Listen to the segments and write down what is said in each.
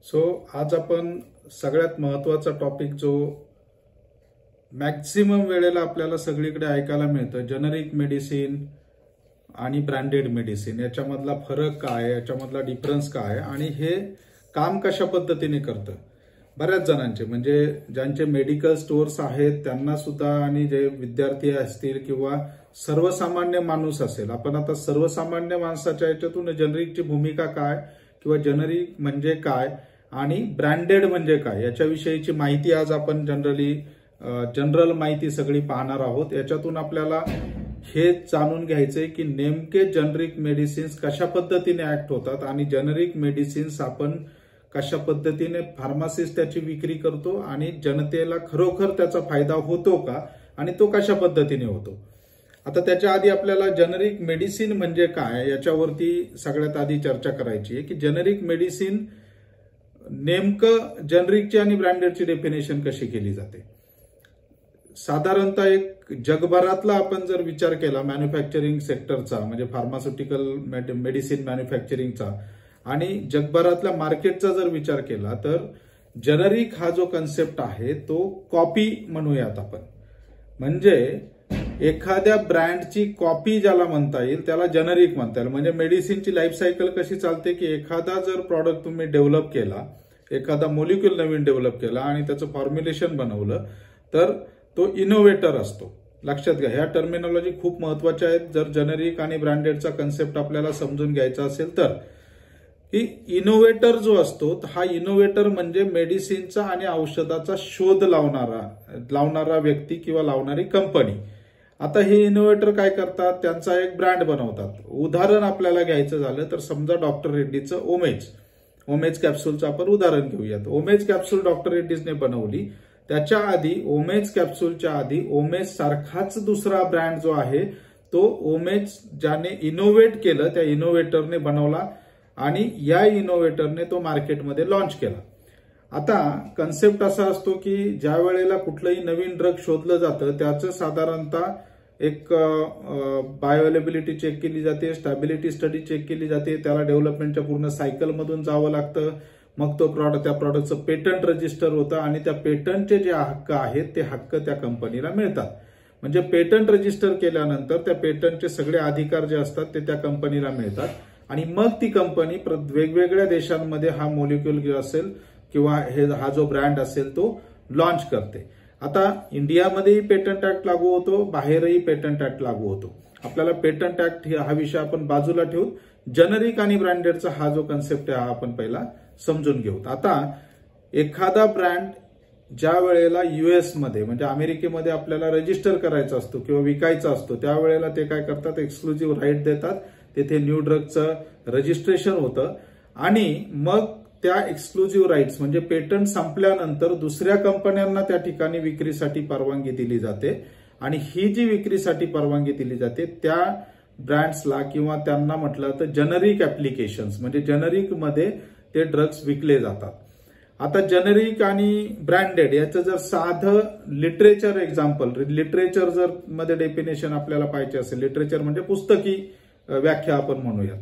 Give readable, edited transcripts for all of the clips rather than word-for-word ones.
So आज आपण सगळ्यात महत्त्वाचा टॉपिक जो मॅक्सिमम वेळेला आपल्याला सगळीकडे ऐकायला मिळतं, जेनरिक मेडिसिन आणि ब्रँडेड मेडिसिन याच्यामधला फरक काय, याच्यामधला डिफरन्स काय आणि हे काम कशा पद्धतीने करतं. बऱ्याच जणांचे म्हणजे ज्यांचे मेडिकल स्टोअर्स आहेत त्यांना सुद्धा आणि जे विद्यार्थी असतील किंवा सर्वसामान्य माणूस असेल, आपण आता सर्वसामान्य माणसाच्या याच्यातून जेनरिकची भूमिका काय किंवा जेनरिक म्हणजे काय आणि ब्रँडेड म्हणजे काय याच्याविषयीची माहिती आज आपण जनरल माहिती सगळी पाहणार आहोत. याच्यातून आपल्याला हे जाणून घ्यायचंय की नेमके जेनरिक मेडिसिन्स कशा पद्धतीने ऍक्ट होतात आणि जेनरिक मेडिसिन्स आपण कशा पद्धतीने फार्मासिस्ट त्याची विक्री करतो आणि जनतेला खरोखर त्याचा फायदा होतो का आणि तो कशा पद्धतीने होतो. आता त्याच्या आधी आपल्याला जेनरिक मेडिसिन म्हणजे काय याच्यावरती सगळ्यात आधी चर्चा करायची आहे की जेनरिक मेडिसिन नेमकं जेनरिकची आणि ब्रँडेडची डेफिनेशन कशी केली जाते. साधारणतः एक जगभरातला आपण जर विचार केला मॅन्युफॅक्चरिंग सेक्टरचा म्हणजे फार्मास्युटिकल मेडिसिन मॅन्युफॅक्चरिंगचा आणि जगभरातल्या मार्केटचा जर विचार केला तर जेनरिक हा जो कन्सेप्ट आहे तो कॉपी म्हणूयात आपण. म्हणजे एखाद्या ब्रँडची कॉपी ज्याला म्हणता येईल त्याला जेनरिक म्हणता येईल. म्हणजे मेडिसिनची लाईफ सायकल कशी चालते की एखादा जर प्रॉडक्ट तुम्ही डेव्हलप केला, एखादा मोलिक्युल नवीन डेव्हलप केला आणि त्याचं फॉर्म्युलेशन बनवलं तर तो इनोव्हेटर असतो. लक्षात घ्या, ह्या टर्मिनॉलॉजी खूप महत्वाच्या आहेत जर जेनरिक आणि ब्रँडेडचा कन्सेप्ट आपल्याला समजून घ्यायचा असेल तर. की इनोव्हेटर जो असतो हा इनोव्हेटर म्हणजे मेडिसिनचा आणि औषधाचा शोध लावणारा व्यक्ती किंवा लावणारी कंपनी. आता हे इनोव्हेटर काय करतात, त्यांचा एक ब्रँड बनवतात. उदाहरण आपल्याला घ्यायचं झालं तर समजा डॉक्टर रेड्डीचं ओमेज कॅप्सूलचं आपण उदाहरण घेऊयात. ओमेज कॅप्सूल डॉक्टर रेड्डीजने बनवली. त्याच्या आधी ओमेज कॅप्सूलच्या आधी ओमेज सारखाच दुसरा ब्रँड जो आहे तो ओमेज ज्याने इनोव्हेट केलं त्या इनोव्हेटरने बनवला आणि या इनोव्हेटरने तो मार्केटमध्ये लॉन्च केला. आता कन्सेप्ट असा असतो की ज्या वेळेला कुठलंही नवीन ड्रग शोधलं जातं त्याचं साधारणतः एक बायोअवेलेबिलिटी चेक केली जाते, स्टॅबिलिटी स्टडी चेक केली जाते, त्याला डेव्हलपमेंटच्या पूर्ण सायकलमधून जावं लागतं. मग तो त्या प्रॉडक्टचं पेटंट रजिस्टर होतं आणि त्या पेटंटचे जे हक्क आहेत ते हक्क त्या कंपनीला मिळतात. म्हणजे पेटंट रजिस्टर केल्यानंतर त्या पेटंटचे सगळे अधिकार जे असतात ते त्या कंपनीला मिळतात आणि मग ती कंपनी वेगवेगळ्या देशांमध्ये हा मोलिक्युल असेल किंवा हा जो ब्रँड असेल तो लॉन्च करते. आता इंडियामध्येही पेटंट ऍक्ट लागू होतो, बाहेरही पेटंट ऍक्ट लागू होतो. आपल्याला पेटंट ऍक्ट हा विषय आपण बाजूला ठेवून जेनरिक आणि ब्रँडेडचा हा जो कन्सेप्ट आहे हा आपण पहिला समजून घेऊ. आता एखादा ब्रँड ज्या वेळेला युएस मध्ये म्हणजे अमेरिकेमध्ये आपल्याला रजिस्टर करायचा असतो किंवा विकायचा असतो त्यावेळेला ते काय करतात, एक्सक्लुझिव्ह राईट देतात. तिथे न्यू ड्रगचं रजिस्ट्रेशन होतं आणि मग त्या एक्सक्लुझिव्ह राईट्स म्हणजे पेटंट संपल्यानंतर दुसऱ्या कंपन्यांना त्या ठिकाणी विक्रीसाठी परवानगी दिली जाते आणि ही जी विक्रीसाठी परवानगी दिली जाते त्या ब्रँड्सला किंवा त्यांना म्हटलं तर जेनरिक ऍप्लिकेशन्स म्हणजे जेनरिक मध्ये ते ड्रग्स विकले जातात. आता जेनरिक आणि ब्रँडेड याचं जर साधं लिटरेचर एक्झाम्पल, लिटरेचर जर मध्ये डेफिनेशन आपल्याला पाहिजे असेल, लिटरेचर म्हणजे पुस्तकी व्याख्या आपण म्हणूयात,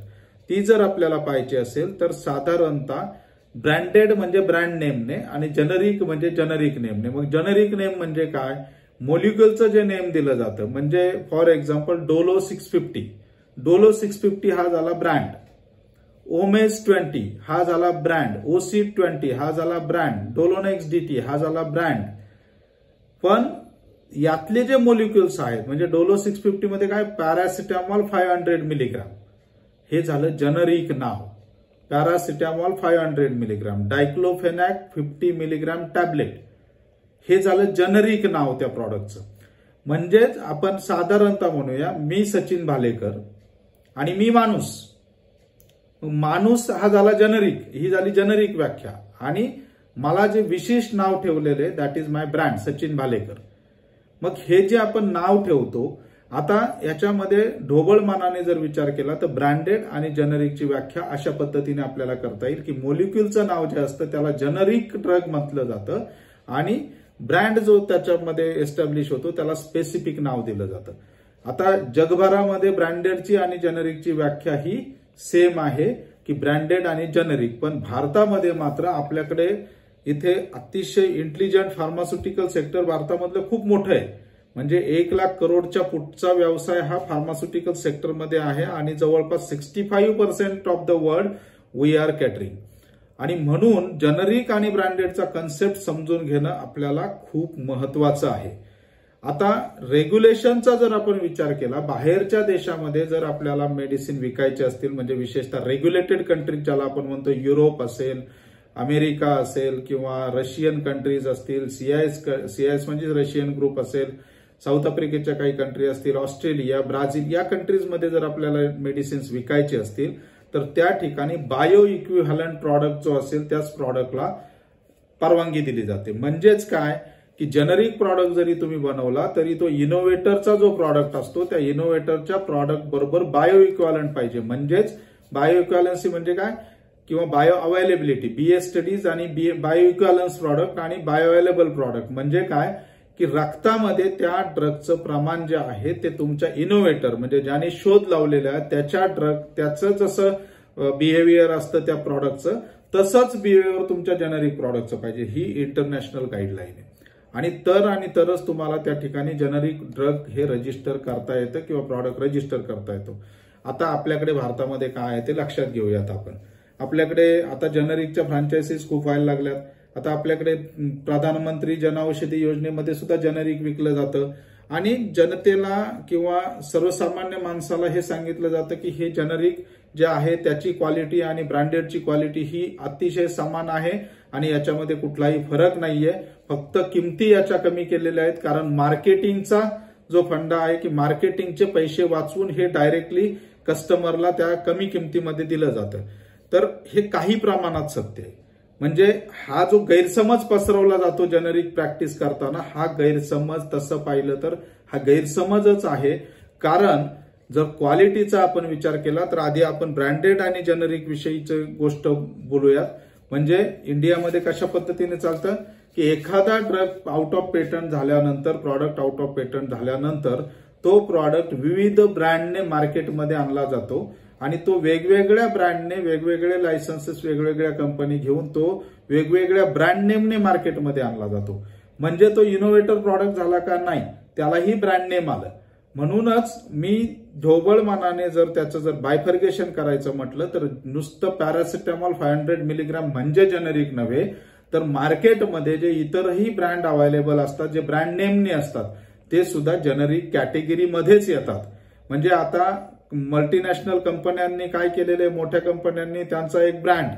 ती जर आपल्याला पाहिजे असेल तर साधारणतः ब्रँडेड म्हणजे ब्रँड नेमने आणि जेनरिक म्हणजे जेनरिक नेमने. मग जेनरिक नेम म्हणजे काय, मोलिक्युलचं जे नेम दिलं जातं. म्हणजे फॉर एक्झाम्पल डोलो 650 हा झाला ब्रँड, ओमेज 20 हा झाला ब्रँड, ओसी 20 हा झाला ब्रँड, डोलोनेक्स DT हा झाला ब्रँड. पण यातले जे मोलिक्युल्स आहेत म्हणजे डोलो 650 मध्ये काय, पॅरासिटामॉल 500 मिलीग्राम हे झालं जेनरिक नाव. पॅरासिटामॉल 500 मिलीग्राम, डायक्लोफेनॅक 50 मिलीग्राम टॅबलेट हे झालं जेनरिक नाव त्या प्रॉडक्टचं. म्हणजेच आपण साधारणतः म्हणूया मी सचिन भालेकर आणि मी माणूस हा झाला जेनरिक, ही झाली जेनरिक व्याख्या आणि मला जे विशेष नाव ठेवलेले that is my brand Sachin Bhalekar. मग हे जे आपण नाव ठेवतो आता याच्यामध्ये ढोबळमानाने जर विचार केला तर ब्रँडेड आणि जेनरिकची व्याख्या अशा पद्धतीने आपल्याला करता येईल की मोलिक्युलचं नाव जे असतं त्याला जेनरिक ड्रग म्हटलं जातं आणि ब्रँड जो त्याच्यामध्ये एस्टॅब्लिश होतो त्याला स्पेसिफिक नाव दिलं जातं. आता जगभरामध्ये ब्रँडेडची आणि जेनरिकची व्याख्या ही सेम आहे. की ब्रँडेड आणि जेनेरिक. पण भारतामध्ये मात्र आपल्याकडे इथे अतिशय इंटेलिजंट फार्मास्युटिकल सेक्टर भारतामधलं खूप मोठं आहे. म्हणजे 1 लाख करोडच्या पुढचा व्यवसाय हा फार्मास्युटिकल सेक्टरमध्ये आहे आणि जवळपास 65% of the world we are catering. आणि म्हणून जेनेरिक आणि ब्रँडेडचा कन्सेप्ट समजून घेणं आपल्याला खूप महत्वाचं आहे. आता रेग्युलेशनचा जर आपण विचार केला, बाहेरच्या देशामध्ये जर आपल्याला मेडिसिन विकायचे असतील, म्हणजे विशेषतः रेग्युलेटेड कंट्रीज ज्याला आपण म्हणतो, युरोप असेल, अमेरिका असेल किंवा रशियन कंट्रीज असतील, सीआयएस म्हणजे रशियन ग्रुप असेल, साऊथ आफ्रिकेच्या काही कंट्री असतील, ऑस्ट्रेलिया, ब्राझील या कंट्रीजमध्ये जर आपल्याला मेडिसिन्स विकायचे असतील तर त्या ठिकाणी बायो इक्विव्हॅलंट प्रॉडक्ट जो असेल त्याच प्रॉडक्टला परवानगी दिली जाते. म्हणजेच काय की जेनेरिक प्रॉडक्ट जरी तुम्ही बनवला तरी तो इनोव्हेटरचा जो प्रॉडक्ट असतो त्या इनोव्हेटरच्या प्रॉडक्ट बरोबर बायो इक्विव्हॅलंट पाहिजे. म्हणजेच बायो इक्विव्हॅलन्सी म्हणजे काय, किंवा बायो अवेलेबिलिटी, बीएस स्टडीज आणि बायो इक्विव्हॅलन्स प्रॉडक्ट आणि बायो अवेलेबल प्रॉडक्ट म्हणजे काय की रक्तामध्ये त्या ड्रगचं प्रमाण जे आहे ते तुमच्या इनोव्हेटर म्हणजे ज्याने शोध लावलेला आहे त्याचं जसं बिहेवियर असतं त्या प्रॉडक्टचं तसंच बिहेवियर तुमच्या जेनेरिक प्रॉडक्टचं पाहिजे. ही इंटरनॅशनल गाईडलाईन आहे. आणि तरच तुम्हाला त्या ठिकाणी जेनेरिक ड्रग हे रजिस्टर करता येतं किंवा प्रॉडक्ट रजिस्टर करता येतो. आता आपल्याकडे भारतामध्ये काय आहे ते लक्षात घेऊयात आपण. आपल्याकडे आता जेनेरिकच्या फ्रँचायझीज खूप व्हायला लागल्यात. आता आपल्याकडे प्रधानमंत्री जनऔषधी योजनेमध्ये सुद्धा जेनेरिक विकलं जातं आणि जनतेला किंवा सर्वसामान्य माणसाला हे सांगितलं जातं की हे जेनेरिक जे आहे त्याची क्वालिटी आणि ब्रँडेडची क्वालिटी ही अतिशय समान आहे आणि याच्यामध्ये कुठलाही फरक नाहीये. फक्त किमती याच्या कमी केलेल्या आहेत कारण मार्केटिंगचा जो फंडा आहे की मार्केटिंगचे पैसे वाचवून हे डायरेक्टली कस्टमरला त्या कमी किमतीमध्ये दिलं जातं. तर हे काही प्रमाणात सत्य आहे. म्हणजे हा जो गैरसमज पसरवला जातो जेनेरिक प्रॅक्टिस करताना, हा गैरसमज तसं पाहिलं तर हा गैरसमजच आहे. कारण जर क्वालिटीचा आपण विचार केला तर आधी आपण ब्रँडेड आणि जेनेरिक विषयीची गोष्ट बोलूयात. म्हणजे इंडियामध्ये कशा पद्धतीने चालतं की एखादा ड्रग आउट ऑफ पेटंट झाल्यानंतर, प्रॉडक्ट आउट ऑफ पेटंट झाल्यानंतर तो प्रॉडक्ट विविध ब्रँडने मार्केटमध्ये आणला जातो आणि तो वेगवेगळ्या ब्रँडने वेगवेगळे लायसन्सेस वेगवेगळ्या कंपनी घेऊन तो वेगवेगळ्या ब्रँड नेमने मार्केटमध्ये आणला जातो. म्हणजे तो इनोव्हेटर प्रॉडक्ट झाला का नाही, त्यालाही ब्रँड नेम आलं. म्हणूनच मी ढोबळ मनाने जर त्याचं जर बायफर्गेशन करायचं म्हटलं तर नुसतं पॅरासिटामॉल 500 मिलीग्राम म्हणजे जेनेरिक नव्हे, तर मार्केटमध्ये जे इतरही ब्रँड अवेलेबल असतात जे ब्रँड नेमने असतात ते सुद्धा जेनेरिक कॅटेगरीमध्येच येतात. म्हणजे आता मल्टीनॅशनल कंपन्यांनी काय केलेले, मोठ्या कंपन्यांनी त्यांचा एक ब्रँड,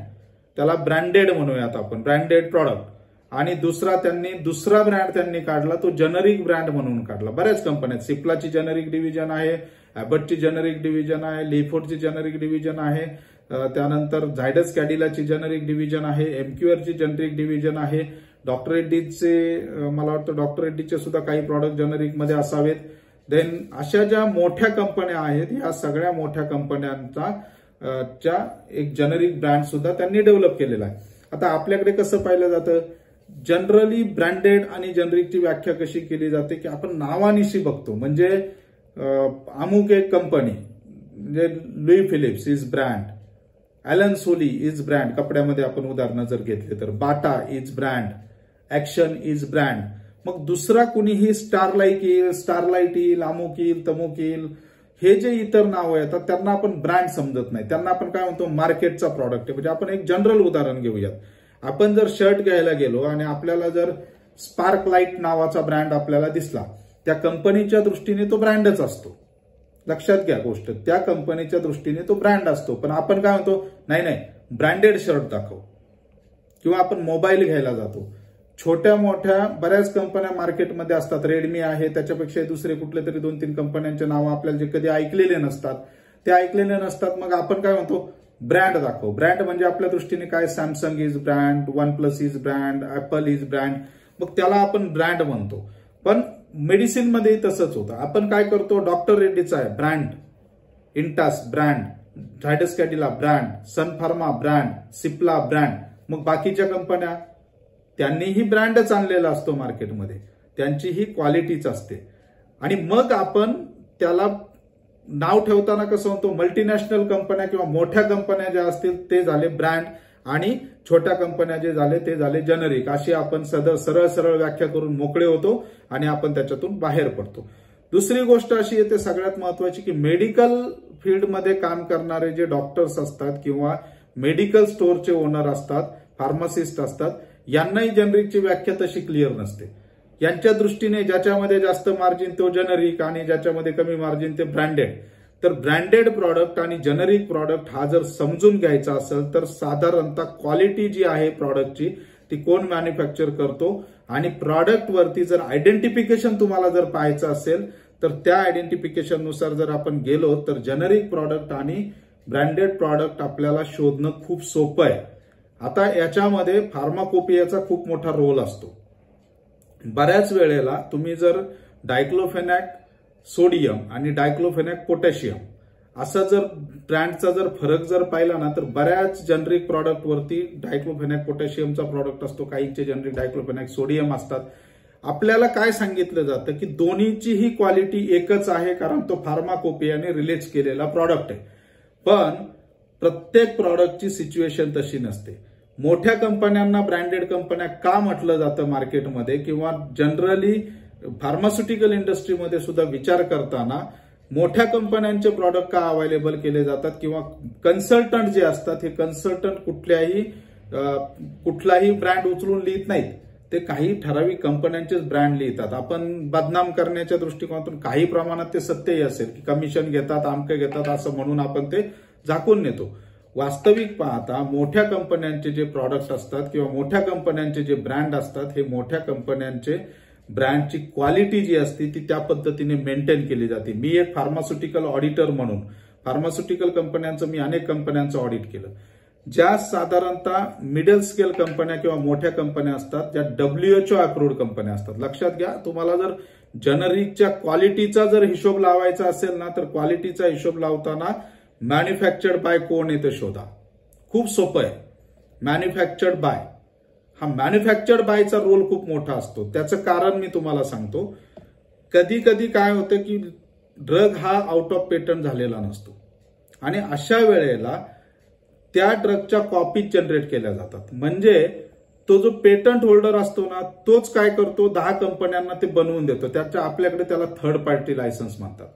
त्याला ब्रँडेड म्हणूयात आपण, ब्रँडेड प्रॉडक्ट, आणि दुसरा ब्रँड त्यांनी काढला तो जेनेरिक ब्रँड म्हणून काढला. बऱ्याच कंपन्या, सिप्लाची जेनेरिक डिव्हिजन आहे, ॲबटची जेनेरिक डिव्हिजन आहे, लिफोर्डची जेनेरिक डिव्हिजन आहे, त्यानंतर झायडस कॅडिलाची जेनेरिक डिव्हिजन आहे, एमक्यूआरची जेनेरिक डिव्हिजन आहे, डॉक्टर रेड्डीचे, मला वाटतं डॉक्टर रेड्डीचे सुद्धा काही प्रॉडक्ट जेनेरिकमध्ये असावेत. देन अशा ज्या मोठ्या कंपन्या आहेत या सगळ्या मोठ्या कंपन्यांचा एक जेनेरिक ब्रँड सुद्धा त्यांनी डेव्हलप केलेला आहे. आता आपल्याकडे कसं पाहिलं जातं, जनरली ब्रँडेड आणि जेनेरिकची व्याख्या कशी केली जाते की आपण नावानिशी बघतो. म्हणजे अमुक एक कंपनी म्हणजे Louis Philippe is brand, Allen Solly is brand, कपड्यामध्ये आपण उदाहरणं जर घेतले तर Bata is brand, Action is brand. मग दुसरा कुणीही स्टारलाइट येईल, अमुक येईल, तमुक येईल, हे जे इतर नावं येतात त्यांना आपण ब्रँड समजत नाही, त्यांना आपण काय म्हणतो मार्केटचा प्रॉडक्ट आहे. म्हणजे आपण एक जनरल उदाहरण घेऊयात. आपण जर शर्ट घ्यायला गेलो आणि आपल्याला जर स्पार्क लाईट नावाचा ब्रँड आपल्याला दिसला, त्या कंपनीच्या दृष्टीने तो ब्रँडच असतो. लक्षात घ्या गोष्ट, त्या कंपनीच्या दृष्टीने तो ब्रँड असतो. पण आपण काय म्हणतो, नाही ब्रँडेड शर्ट दाखव. किंवा आपण मोबाईल घ्यायला जातो, छोट्या मोठ्या बऱ्याच कंपन्या मार्केटमध्ये असतात, रेडमी आहे, त्याच्यापेक्षा दुसरे कुठले तरी 2-3 कंपन्यांचे नावं आपल्याला जे कधी ऐकलेले नसतात ते ऐकलेले नसतात. मग आपण काय म्हणतो, ब्रँड दाखव. ब्रँड म्हणजे आपल्या दृष्टीने काय, Samsung is brand, OnePlus is brand, apple is brand, मग त्याला आपण ब्रँड म्हणतो. पण मेडिसिन मध्ये तसंच होतं. आपण काय करतो, डॉक्टर रेड्डीचा आहे brand, Intas brand, Zydus Cadila brand, Sun Pharma brand, Cipla brand. मग बाकीच्या कंपन्या त्यांनीही ब्रँडच आणलेला असतो मार्केटमध्ये, त्यांची ही क्वालिटीच असते आणि मग आपण त्याला नाव ठेवताना कसं म्हणतो, मल्टीनॅशनल कंपन्या किंवा मोठ्या कंपन्या ज्या असतील ते झाले ब्रँड आणि छोट्या कंपन्या जे झाले ते झाले जनरिक, अशी आपण सरळ सरळ व्याख्या करून मोकळे होतो आणि आपण त्याच्यातून बाहेर पडतो. दुसरी गोष्ट अशी येते सगळ्यात महत्वाची की मेडिकल फील्डमध्ये काम करणारे जे डॉक्टर्स असतात किंवा मेडिकल स्टोअरचे ओनर असतात, फार्मासिस्ट असतात, यांनाही जनरिकची व्याख्या तशी क्लिअर नसते. यांच्या दृष्टीने ज्याच्यामध्ये जास्त मार्जिन तो जनरिक आणि ज्याच्यामध्ये कमी मार्जिन ते ब्रँडेड. तर ब्रँडेड प्रॉडक्ट आणि जनरिक प्रॉडक्ट हा जर समजून घ्यायचा असेल तर साधारणतः क्वालिटी जी आहे प्रॉडक्टची ती कोण मॅन्युफॅक्चर करतो आणि प्रॉडक्ट वरती जर आयडेंटिफिकेशन तुम्हाला जर पाहायचं असेल तर त्या आयडेंटिफिकेशन नुसार जर आपण गेलो तर जनरिक प्रॉडक्ट आणि ब्रँडेड प्रॉडक्ट आपल्याला शोधणं खूप सोपं आहे. आता याच्यामध्ये फार्माकोपियाचा खूप मोठा रोल असतो. बऱ्याच वेळेला तुम्ही जर डायक्लोफेनॅक सोडियम आणि डायक्लोफेनॅक पोटॅशियम असा जर ब्रँडचा जर फरक जर पाहिला ना तर बऱ्याच जनरिक प्रॉडक्ट वरती डायक्लोफेनॅक पोटॅशियमचा प्रॉडक्ट असतो, काहींचे जनरिक डायक्लोफेनॅक सोडियम असतात. आपल्याला काय सांगितलं जातं की दोन्हीचीही क्वालिटी एकच आहे कारण तो फार्माकोपियाने रिलीज केलेला प्रॉडक्ट आहे. पण प्रत्येक प्रॉडक्टची सिच्युएशन तशी नसते. मोठ्या कंपन्यांना ब्रँडेड कंपन्या का म्हटलं जातं मार्केटमध्ये किंवा जनरली फार्मास्युटिकल इंडस्ट्रीमध्ये सुद्धा विचार करताना मोठ्या कंपन्यांचे प्रॉडक्ट का अवेलेबल केले जातात किंवा कन्सल्टंट जे असतात हे कन्सल्टंट कुठलाही ब्रँड उचलून लिहित नाहीत, ते काही ठराविक कंपन्यांचेच ब्रँड लिहितात. आपण बदनाम करण्याच्या दृष्टिकोनातून काही प्रमाणात ते सत्यही असेल की कमिशन घेतात, आमके घेतात असं म्हणून आपण ते झाकून नेतो. वास्तविक पाहता मोठ्या कंपन्यांचे जे प्रॉडक्ट असतात किंवा मोठ्या कंपन्यांचे जे ब्रँड असतात हे मोठ्या कंपन्यांचे ब्रँडची क्वालिटी जी असते ती त्या पद्धतीने मेंटेन केली जाते. मी एक फार्मास्युटिकल ऑडिटर म्हणून फार्मास्युटिकल कंपन्यांचं मी अनेक कंपन्यांचं ऑडिट केलं. ज्या साधारणतः मिडल स्केल कंपन्या किंवा मोठ्या कंपन्या असतात ज्या WHO अप्रूव्ड कंपन्या असतात. लक्षात घ्या, तुम्हाला जर जनरिकच्या क्वालिटीचा जर हिशोब लावायचा असेल ना तर क्वालिटीचा हिशोब लावताना मॅन्युफॅक्चर्ड बाय कोण आहे ते शोधा. खूप सोपं आहे. मॅन्युफॅक्चर्ड बाय हा मॅन्युफॅक्चर्ड बायचा रोल खूप मोठा असतो. त्याचं कारण मी तुम्हाला सांगतो. कधी कधी काय होतं की ड्रग हा आउट ऑफ पेटंट झालेला नसतो आणि अशा वेळेला त्या ड्रगच्या कॉपीज जनरेट केल्या जातात. म्हणजे तो जो पेटंट होल्डर असतो ना तोच काय करतो, 10 कंपन्यांना ते बनवून देतो. आपल्याकडे त्याला थर्ड पार्टी लायसन्स म्हणतात.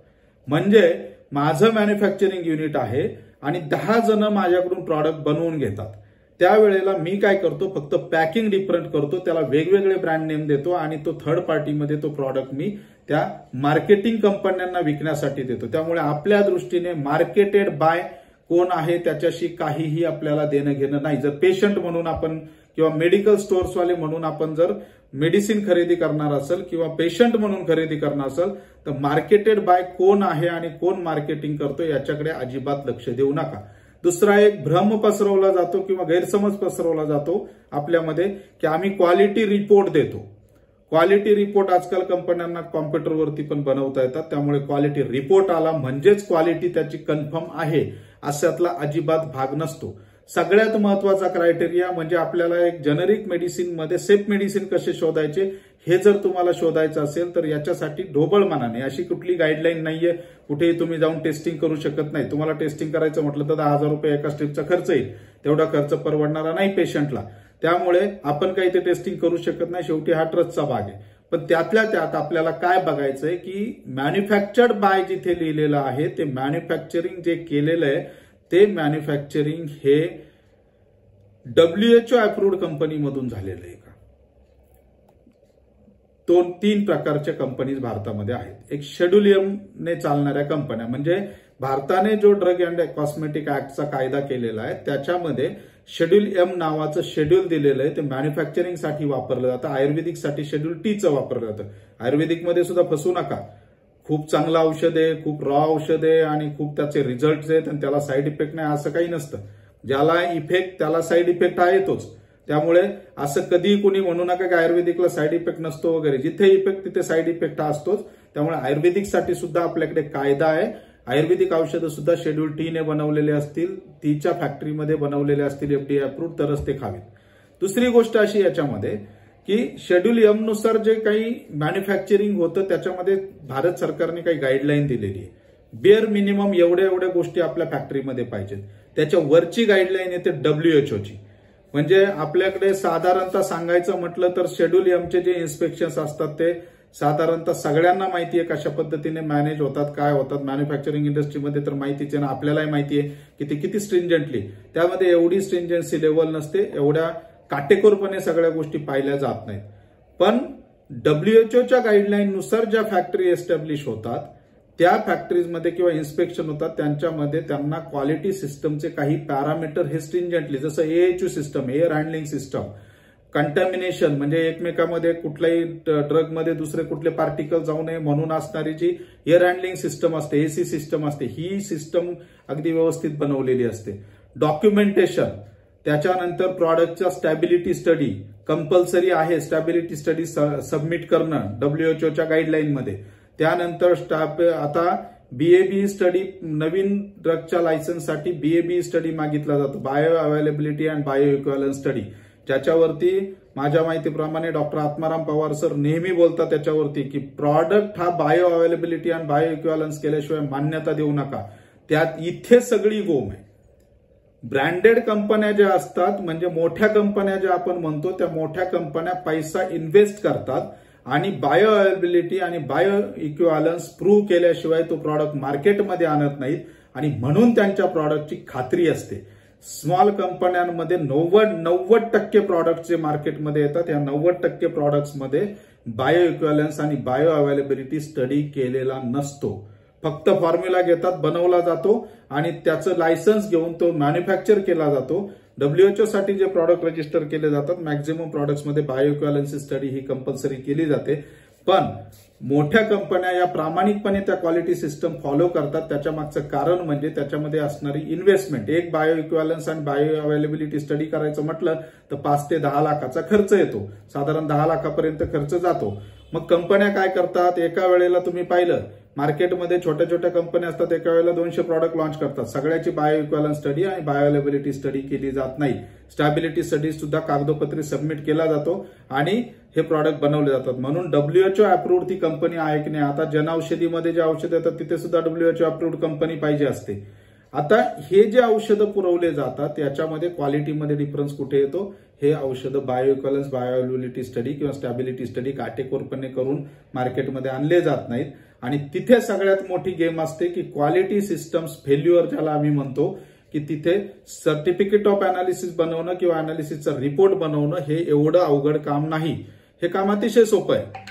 म्हणजे माझं मॅन्युफॅक्चरिंग युनिट आहे आणि 10 जण माझ्याकडून प्रॉडक्ट बनवून घेतात. त्यावेळेला मी काय करतो, फक्त पॅकिंग डिफरंट करतो, त्याला वेगवेगळे ब्रँड नेम देतो आणि तो थर्ड पार्टीमध्ये तो प्रॉडक्ट मी त्या मार्केटिंग कंपन्यांना विकण्यासाठी देतो. त्यामुळे आपल्या दृष्टीने मार्केटेड बाय कोण आहे त्याच्याशी काहीही आपल्याला देणं घेणं नाही. जर पेशंट म्हणून आपण किंवा मेडिकल स्टोअर्सवाले म्हणून आपण जर मेडिसिन खरेदी करणार असेल किंवा पेशंट म्हणून खरेदी करणार असेल तर मार्केटेड बाय कोण आहे आणि कोण मार्केटिंग करतो याच्याकडे अजिबात लक्ष देऊ नका. दुसरा एक भ्रम पसरवला जातो किंवा गैरसमज पसरवला जातो आपल्यामध्ये की आम्ही क्वालिटी रिपोर्ट देतो. क्वालिटी रिपोर्ट आजकाल कंपन्यांना कॉम्प्युटरवरती पण बनवता येतात. त्यामुळे क्वालिटी रिपोर्ट आला म्हणजेच क्वालिटी त्याची कन्फर्म आहे अशातला अजिबात भाग नसतो. सगळ्यात महत्वाचा क्रायटेरिया म्हणजे आपल्याला एक जेनेरिक मेडिसिन मध्ये सेफ मेडिसिन कसे शोधायचे हे जर तुम्हाला शोधायचं असेल तर याच्यासाठी ढोबळ मनाने अशी कुठली गाईडलाईन नाहीये. कुठेही तुम्ही जाऊन टेस्टिंग करू शकत नाही. तुम्हाला टेस्टिंग करायचं म्हटलं तर 10,000 रुपये एका स्ट्रिपचा खर्च येईल. तेवढा खर्च परवडणारा नाही पेशंटला. त्यामुळे आपण काही ते टेस्टिंग करू शकत नाही. शेवटी हा ट्रस्टचा भाग आहे. पण त्यातल्या त्यात आपल्याला काय बघायचंय की मॅन्युफॅक्चर्ड बाय जिथे लिहिलेलं आहे ते मॅन्युफॅक्चरिंग जे केलेलं आहे ते मॅन्युफॅक्चरिंग हे WHO अप्रूव्ड कंपनीमधून झालेलं आहे का. 3 प्रकारच्या कंपनीज भारतामध्ये आहेत. एक शेड्यूल एम ने चालणाऱ्या कंपन्या म्हणजे भारताने जो ड्रग अँड कॉस्मेटिक ऍक्टचा कायदा केलेला आहे त्याच्यामध्ये शेड्यूल एम नावाचं शेड्यूल दिलेलं आहे. ते मॅन्युफॅक्चरिंगसाठी वापरलं जातं. आयुर्वेदिकसाठी शेड्यूल टीचं वापरलं जातं. आयुर्वेदिकमध्ये सुद्धा फसू नका. खूप चांगलं औषध आहे, खूप रॉ औषध आहे आणि खूप त्याचे रिझल्ट आहेत आणि त्याला साईड इफेक्ट नाही असं काही नसतं. ज्याला इफेक्ट त्याला साईड इफेक्ट आहेतोच. त्यामुळे असं कधी कोणी म्हणू नका की आयुर्वेदिकला साईड इफेक्ट नसतो वगैरे. जिथे इफेक्ट तिथे साईड इफेक्ट असतोच. त्यामुळे आयुर्वेदिकसाठी सुद्धा आपल्याकडे कायदा आहे. आयुर्वेदिक औषधं सुद्धा शेड्यूल टी ने बनवलेले असतील, तीच्या फॅक्टरीमध्ये बनवलेले असतील FDA अप्रूव्ड तरच ते खावेत. दुसरी गोष्ट अशी याच्यामध्ये की शेड्यूल एम नुसार जे काही मॅन्युफॅक्चरिंग होतं त्याच्यामध्ये भारत सरकारने काही गाईडलाईन दिलेली आहे. बेअर मिनिमम एवढ्या गोष्टी आपल्या फॅक्टरीमध्ये पाहिजेत. त्याच्या वरची गाईडलाईन येते WHO ची. म्हणजे आपल्याकडे साधारणतः सांगायचं म्हटलं तर शेड्यूल एमचे जे इन्स्पेक्शन्स असतात ते साधारणतः सगळ्यांना माहिती आहे कशा पद्धतीने मॅनेज होतात, काय होतात. मॅन्युफॅक्चरिंग इंडस्ट्रीमध्ये तर माहितीच आहे ना, आपल्यालाही माहिती आहे की ते किती स्ट्रिंजंटली, त्यामध्ये एवढी स्ट्रिंजन्सी लेवल नसते, एवढ्या काटेकोरपणे सगळ्या गोष्टी पाहिल्या जात नाहीत. पण WHOच्या गाईडलाईननुसार ज्या फॅक्टरी एस्टॅब्लिश होतात त्या फॅक्टरीजमध्ये किंवा इन्स्पेक्शन होतात त्यांच्यामध्ये त्यांना क्वालिटी सिस्टमचे काही पॅरामीटर हे स्ट्रिंजंटली, जसं AHU system, air handling system, contamination म्हणजे एकमेकांमध्ये कुठल्याही ड्रगमध्ये दुसरे कुठले पार्टिकल जाऊ नये म्हणून असणारी जी एअर हँडलिंग सिस्टम असते, AC सिस्टम असते, ही सिस्टम अगदी व्यवस्थित बनवलेली असते. डॉक्युमेंटेशन, त्याच्यानंतर प्रॉडक्टचा स्टॅबिलिटी स्टडी कंपल्सरी आहे, स्टॅबिलिटी स्टडी सबमिट करणं WHOच्या गाईडलाईनमध्ये. त्यानंतर आता BABE स्टडी, नवीन ड्रगच्या लायसन्ससाठी BABE स्टडी मागितला जातो, bio availability and bio equivalence study, ज्याच्यावरती माझ्या माहितीप्रमाणे डॉक्टर आत्माराम पवार सर नेहमी बोलतात त्याच्यावरती की प्रॉडक्ट हा bio availability and bio equivalence केल्याशिवाय मान्यता देऊ नका. त्यात इथे सगळी गोम आहे. ब्रँडेड कंपन्या ज्या असतात म्हणजे मोठ्या कंपन्या ज्या आपण म्हणतो त्या मोठ्या कंपन्या पैसा इन्व्हेस्ट करतात आणि बायो अवेलेबिलिटी आणि बायो इक्विव्हॅलन्स प्रूव्ह केल्याशिवाय तो प्रॉडक्ट मार्केटमध्ये आणत नाहीत आणि म्हणून त्यांच्या प्रॉडक्टची खात्री असते. स्मॉल कंपन्यांमध्ये 90% प्रॉडक्ट जे मार्केटमध्ये येतात या 90% प्रॉडक्ट्समध्ये बायो इक्विव्हॅलन्स आणि बायो अवेलेबिलिटी स्टडी केलेला नसतो. फक्त फॉर्म्युला घेतात, बनवला जातो आणि त्याचं लायसन्स घेऊन तो मॅन्युफॅक्चर केला जातो. WHO साठी जे प्रॉडक्ट रजिस्टर केले जातात मॅक्झिमम प्रॉडक्ट्समध्ये बायो इक्विव्हॅलन्स स्टडी ही कंपल्सरी केली जाते. पण मोठ्या कंपन्या या प्रामाणिकपणे त्या क्वालिटी सिस्टम फॉलो करतात. त्याच्या मागचं कारण म्हणजे त्याच्यामध्ये असणारी इन्व्हेस्टमेंट. एक बायो इक्विव्हॅलन्स आणि बायो अवेलेबिलिटी स्टडी करायचं म्हटलं तर 5 ते 10 लाखाचा खर्च येतो, साधारण 10 लाखापर्यंत खर्च जातो. मग कंपन्या काय करतात, एका वेळेला तुम्ही पाहिलं मार्केटमध्ये छोट्या कंपन्या असतात, एका वेळेला 200 प्रॉडक्ट लॉन्च करतात. सगळ्याची बायो इक्विव्हॅलन्स स्टडी आणि बायो अवेलेबिलिटी स्टडी केली जात नाही. स्टॅबिलिटी स्टडी सुद्धा कागदोपत्री सबमिट केला जातो आणि हे प्रॉडक्ट बनवले जातात. म्हणून WHO अप्रूव्ड ती कंपनी आहे की नाही. आता जनऔषधीमध्ये जे औषध येतात तिथे सुद्धा WHO अप्रूव्ड कंपनी पाहिजे असते. आता हे जे औषधं पुरवले जातात याच्यामध्ये क्वालिटीमध्ये डिफरन्स कुठे येतो, हे औषधं bio equivalence, bio availability study किंवा स्टॅबिलिटी स्टडी काटेकोरपणे करून मार्केटमध्ये आणले जात नाहीत. आणि तिथे सगळ्यात मोठी गेम असते की क्वालिटी सिस्टम्स फेल्युअर ज्याला आम्ही म्हणतो, की तिथे सर्टिफिकेट ऑफ अनालिसिस बनवणं किंवा अनालिसिसचा रिपोर्ट बनवणं हे एवढं अवघड काम नाही. हे काम अतिशय सोपं आहे.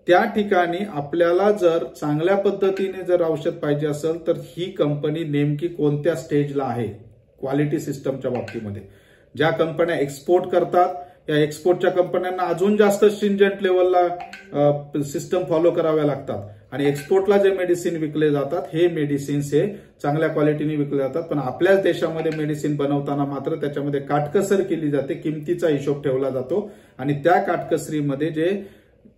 त्या ठिकाणी आपल्याला जर चांगल्या पद्धतीने जर औषध पाहिजे असेल तर ही कंपनी नेमकी कोणत्या स्टेजला आहे क्वालिटी सिस्टमच्या बाबतीमध्ये. ज्या कंपन्या एक्सपोर्ट करतात या एक्सपोर्टच्या कंपन्यांना अजून जास्त स्ट्रिंजंट लेवलला सिस्टम फॉलो कराव्या लागतात आणि एक्सपोर्टला जे मेडिसिन विकले जातात हे मेडिसिन्स हे चांगल्या क्वालिटीने विकले जातात. पण आपल्याच देशामध्ये मेडिसिन बनवताना मात्र त्याच्यामध्ये काटकसर केली जाते, किमतीचा हिशोब ठेवला जातो आणि त्या काटकसरीमध्ये जे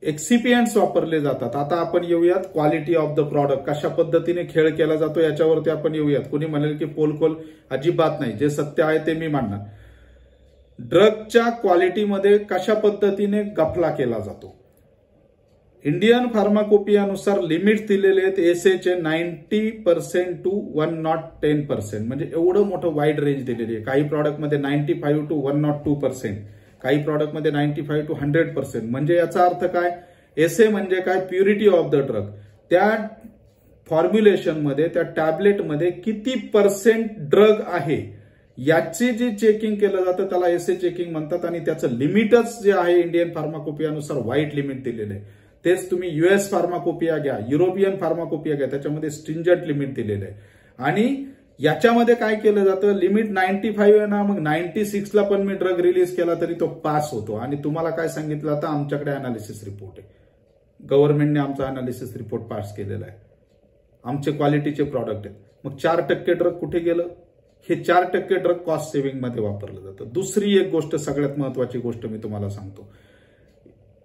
एक्सिपियंट्स वापरले जातात. आता आपण येऊयात क्वालिटी ऑफ द प्रॉडक्ट, कशा पद्धतीने खेळ केला जातो याच्यावरती आपण येऊयात. कुणी म्हणेल की पोलकोल, अजिबात नाही. जे सत्य आहे ते मी मांडणार. ड्रगच्या क्वालिटीमध्ये कशा पद्धतीने गफला केला जातो. इंडियन फार्माकोपियानुसार लिमिट दिलेले आहेत एसएचे 90% टू 110%, म्हणजे एवढं मोठं वाईड रेंज दिलेली आहे. काही प्रॉडक्टमध्ये 95 टू 102%, काही प्रॉडक्टमध्ये 95 टू 100%. म्हणजे याचा अर्थ काय, एसए म्हणजे काय, प्युरिटी ऑफ द ड्रग. त्या फॉर्म्युलेशनमध्ये, त्या टॅबलेटमध्ये किती पर्सेंट ड्रग आहे याची जी चेकिंग केलं जातं त्याला एसए चेकिंग म्हणतात. आणि त्याचं लिमिटच जे आहे इंडियन फार्माकोपियानुसार वाईड लिमिट दिलेलं आहे. तेच तुम्ही US फार्माकोपिया घ्या, युरोपियन फार्माकोपिया घ्या, त्याच्यामध्ये स्ट्रिंजंट लिमिट दिलेलं आहे. आणि याच्यामध्ये काय केलं जातं, लिमिट 95 आहे ना, मग 96ला पण मी ड्रग रिलीज केला तरी तो पास होतो. आणि तुम्हाला काय सांगितलं, आता आमच्याकडे अनालिसिस रिपोर्ट आहे, गव्हर्नमेंटने आमचा अनालिसिस रिपोर्ट पास केलेला आहे, आमचे क्वालिटीचे प्रॉडक्ट आहेत. मग 4% ड्रग कुठे गेलं, हे 4% ड्रग कॉस्ट सेव्हिंग मध्ये वापरलं जातं. दुसरी एक गोष्ट, सगळ्यात महत्वाची गोष्ट मी तुम्हाला सांगतो,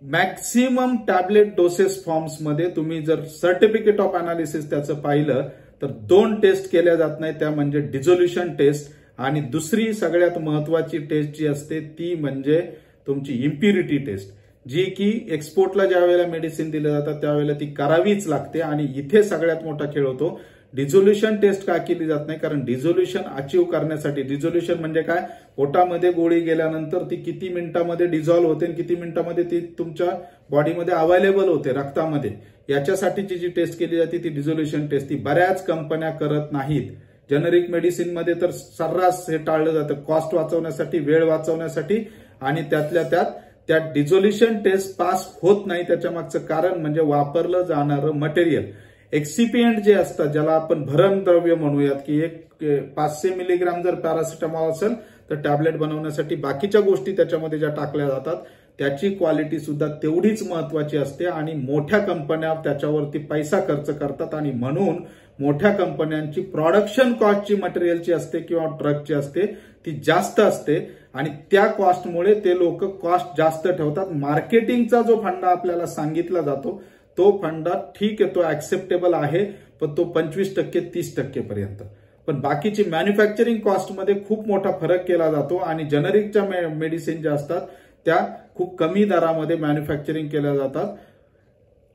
मॅक्सिमम टॅबलेट डोसेस फॉर्म्स मध्ये तुम्ही जर सर्टिफिकेट ऑफ अनालिसिस त्याचं पाहिलं तर 2 टेस्ट केल्या जात नाही. त्या म्हणजे डिझोल्युशन टेस्ट आणि दुसरी सगळ्यात महत्वाची टेस्ट जी असते ती म्हणजे तुमची इम्प्युरिटी टेस्ट, जी की एक्सपोर्टला ज्या वेळेला मेडिसिन दिलं जातं त्यावेळेला ती करावीच लागते. आणि इथे सगळ्यात मोठा खेळ होतो. डिझोल्युशन टेस्ट का केली जात नाही? कारण डिझोल्युशन अचीव्ह करण्यासाठी, डिझोल्युशन म्हणजे काय, पोटामध्ये गोळी गेल्यानंतर ती किती मिनिटांमध्ये डिझॉल्व्ह होते आणि किती मिनिटांमध्ये ती तुमच्या बॉडीमध्ये अवेलेबल होते रक्तामध्ये, याच्यासाठीची जी टेस्ट केली जाते ती डिझोल्युशन टेस्ट. ती बऱ्याच कंपन्या करत नाहीत. जेनरिक मेडिसिन मध्ये तर सर्रास हे टाळलं जातं, कॉस्ट वाचवण्यासाठी, वेळ वाचवण्यासाठी, आणि त्यातल्या त्यात त्या डिझोल्युशन टेस्ट पास होत नाही. त्याच्या मागचं कारण म्हणजे वापरलं जाणारं मटेरियल, एक्सिपियंट जे असतात, ज्याला आपण भरणद्रव्य म्हणूयात, की एक 500 मिलीग्राम जर पॅरासिटामॉल असेल तर टॅबलेट बनवण्यासाठी बाकीच्या गोष्टी त्याच्यामध्ये ज्या टाकल्या जातात त्याची क्वालिटी सुद्धा तेवढीच महत्वाची असते. आणि मोठ्या कंपन्या त्याच्यावरती पैसा खर्च करतात आणि म्हणून मोठ्या कंपन्यांची प्रोडक्शन कॉस्टची मटेरियलची असते किंवा ड्रगची असते ती जास्त असते आणि त्या कॉस्टमुळे ते लोक कॉस्ट जास्त ठेवतात. मार्केटिंगचा जो फंडा आपल्याला सांगितला जातो तो फंडा ठीक आहे, तो ऍक्सेप्टेबल आहे, पण तो 25% 30% पर्यंत. पण बाकीची मॅन्युफॅक्चरिंग कॉस्टमध्ये खूप मोठा फरक केला जातो आणि जेनरिकच्या मेडिसिन ज्या असतात त्या खूप कमी दरामध्ये मॅन्युफॅक्चरिंग केल्या जातात.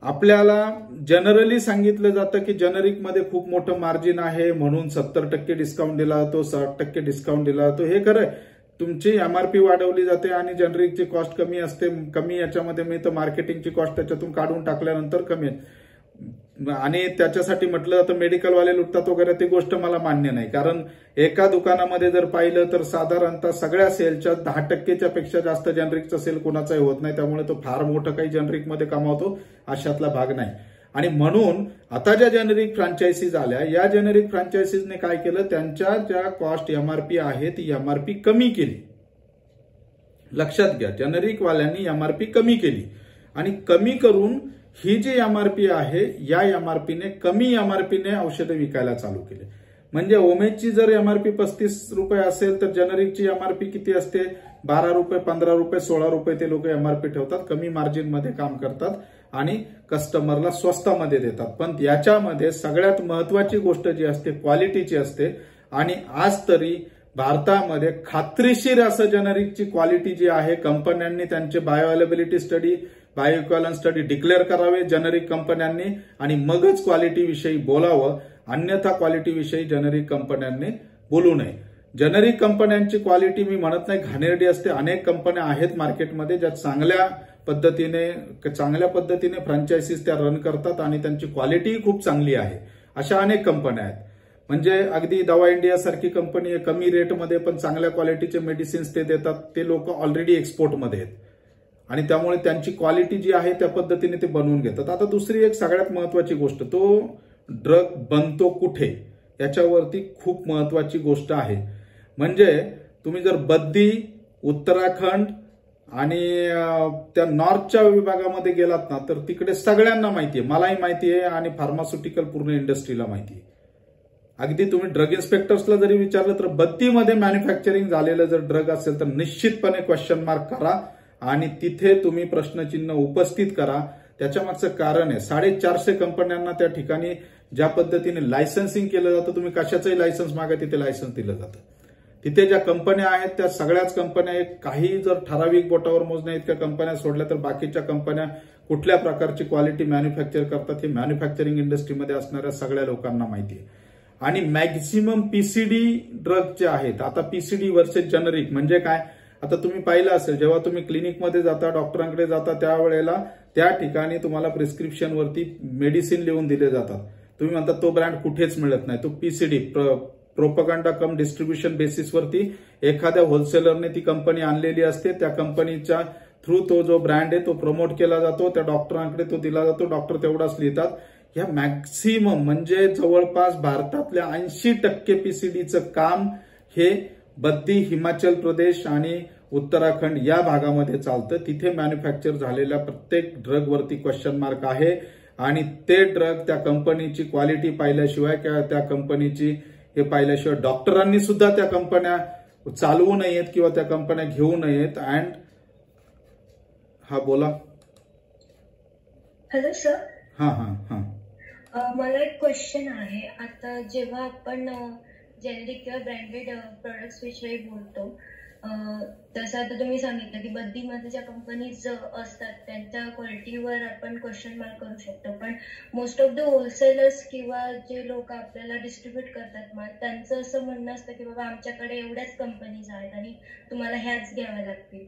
आपल्याला जनरली सांगितलं जातं की जेनरिकमध्ये खूप मोठं मार्जिन आहे म्हणून 70% डिस्काउंट दिला जातो, 60% डिस्काउंट दिला जातो. हे खरंय, तुमची एमआरपी वाढवली जाते आणि जेनरिकची कॉस्ट कमी असते. कमी याच्यामध्ये मी तर मार्केटिंगची कॉस्ट त्याच्यातून काढून टाकल्यानंतर कमी आहे. आणि त्याच्यासाठी म्हटलं जातं मेडिकलवाले लुटतात वगैरे, ती गोष्ट मला मान्य नाही. कारण एका दुकानामध्ये जर पाहिलं तर साधारणतः सगळ्या सेलच्या 10%च्या पेक्षा जास्त जेनरिकचा सेल कोणाचाही होत नाही. त्यामुळे तो फार मोठं काही जेनरिकमध्ये कमावतो अशातला भाग नाही. आणि म्हणून आता ज्या जेनरिक फ्रँचायझीज आल्या, या जेनरिक फ्रँचायझीजने काय केलं, त्यांच्या ज्या कॉस्ट एमआरपी आहे ती एमआरपी कमी केली. लक्षात घ्या, जेनरिक वाल्यांनी एमआरपी कमी केली आणि कमी करून ही जी एमआरपी आहे या एमआरपीने, कमी एमआरपीने औषधं विकायला चालू केले. म्हणजे ओमेजची जर एमआरपी 35 रुपये असेल तर जेनरिकची एमआरपी किती असते, 12 रुपये, 15 रुपये, 16 रुपये ते लोक एमआरपी ठेवतात. कमी मार्जिनमध्ये काम करतात आणि कस्टमरला स्वस्तामध्ये देतात. पण याच्यामध्ये सगळ्यात महत्वाची गोष्ट जी असते क्वालिटीची असते. आणि आज तरी भारतामध्ये खात्रीशीर असं जेनरिकची क्वालिटी जी आहे, कंपन्यांनी त्यांचे bio availability study, bio equivalent study declare करावे जेनरिक कंपन्यांनी आणि मगच क्वालिटी विषयी बोलावं. अन्यथा क्वालिटी विषयी जेनरिक कंपन्यांनी बोलू नये. जेनरिक कंपन्यांची क्वालिटी मी म्हणत नाही घाणेरडी असते. अनेक कंपन्या आहेत मार्केटमध्ये ज्या चांगल्या पद्धतीने फ्रँचायझीज त्या रन करतात आणि त्यांची क्वालिटी खूप चांगली आहे. अशा अनेक कंपन्या आहेत. म्हणजे अगदी दवा इंडिया सारखी कंपनी आहे, कमी रेटमध्ये पण चांगल्या क्वालिटीचे मेडिसिन्स ते देतात. ते लोक ऑलरेडी एक्सपोर्टमध्ये आहेत आणि त्यामुळे त्यांची क्वालिटी जी आहे त्या पद्धतीने ते बनवून घेतात. आता दुसरी एक सगळ्यात महत्वाची गोष्ट, तो ड्रग बनतो कुठे याच्यावरती खूप महत्वाची गोष्ट आहे. म्हणजे तुम्ही जर बद्दी, उत्तराखंड आणि त्या नॉर्थच्या विभागामध्ये गेलात ना तर तिकडे सगळ्यांना माहिती आहे, मलाही माहिती आहे आणि फार्मास्युटिकल पूर्ण इंडस्ट्रीला माहिती आहे. अगदी तुम्ही ड्रग इन्स्पेक्टर्सला जरी विचारलं तर बद्दीमध्ये मॅन्युफॅक्चरिंग झालेलं जर ड्रग असेल तर निश्चितपणे क्वेश्चन मार्क करा आणि तिथे तुम्ही प्रश्नचिन्ह उपस्थित करा. त्याच्या मागचं कारण आहे, 450 कंपन्यांना त्या ठिकाणी ज्या पद्धतीने लायसन्सिंग केलं जातं, तुम्ही कशाचंही लायसन्स मागा तिथे लायसन्स दिलं जातं. तिथे ज्या कंपन्या आहेत त्या सगळ्याच कंपन्या, काही जर ठराविक बोटावर मोजण्या इतक्या कंपन्या सोडल्या तर बाकीच्या कंपन्या कुठल्या प्रकारची क्वालिटी मॅन्युफॅक्चर करतात हे मॅन्युफॅक्चरिंग इंडस्ट्रीमध्ये असणाऱ्या सगळ्या लोकांना माहिती आहे. आणि मॅक्झिमम पीसीडी ड्रग जे आहेत, आता पीसीडी वर्सेस जेनरिक म्हणजे काय, आता तुम्ही पाहिलं असेल जेव्हा तुम्ही क्लिनिकमध्ये जाता, डॉक्टरांकडे जाता, त्यावेळेला त्या ठिकाणी तुम्हाला प्रिस्क्रिप्शनवरती मेडिसिन लिहून दिले जातात. तुम्ही म्हणता तो ब्रँड कुठेच मिळत नाही. तो पीसीडी, प्रोपगंडा कम डिस्ट्रीब्युशन बेसिसवरती एखाद्या होलसेलरने ती कंपनी आणलेली असते. त्या कंपनीच्या थ्रू तो जो ब्रँड आहे तो प्रमोट केला जातो, त्या डॉक्टरांकडे तो दिला जातो, डॉक्टर तेवढाच लिहितात. या मॅक्सिमम म्हणजे जवळपास भारतातल्या 80% पीसीडीचं काम हे बद्दी, हिमाचल प्रदेश आणि उत्तराखंड या भागामध्ये चालतं. तिथे मॅन्युफॅक्चर झालेल्या प्रत्येक ड्रगवरती क्वेश्चन मार्क आहे आणि ते ड्रग त्या कंपनीची क्वालिटी पाहिल्याशिवाय किंवा त्या कंपनीची हे पाहिल्याशिवाय डॉक्टरांनी सुद्धा त्या कंपन्या चालवू नयेत किंवा त्या कंपन्या घेऊ नयेत. अँड हा बोला. Hello sir. हा हा हा मला एक क्वेश्चन आहे. आता जेव्हा आपण जेनेरिक किंवा ब्रँडेड प्रोडक्ट्स विषयी बोलतो तसं आता तुम्ही सांगितलं की बद्दीमध्ये ज्या कंपनीज असतात त्यांच्या क्वालिटीवर आपण क्वेश्चन मार्क करू शकतो, पण मोस्ट ऑफ द होलसेलर्स किंवा जे लोक आपल्याला डिस्ट्रीब्यूट करतात माल, त्यांचं असं म्हणणं असतं की बाबा आमच्याकडे एवढ्याच कंपनीज आहेत आणि तुम्हाला ह्याच घ्याव्या लागतील.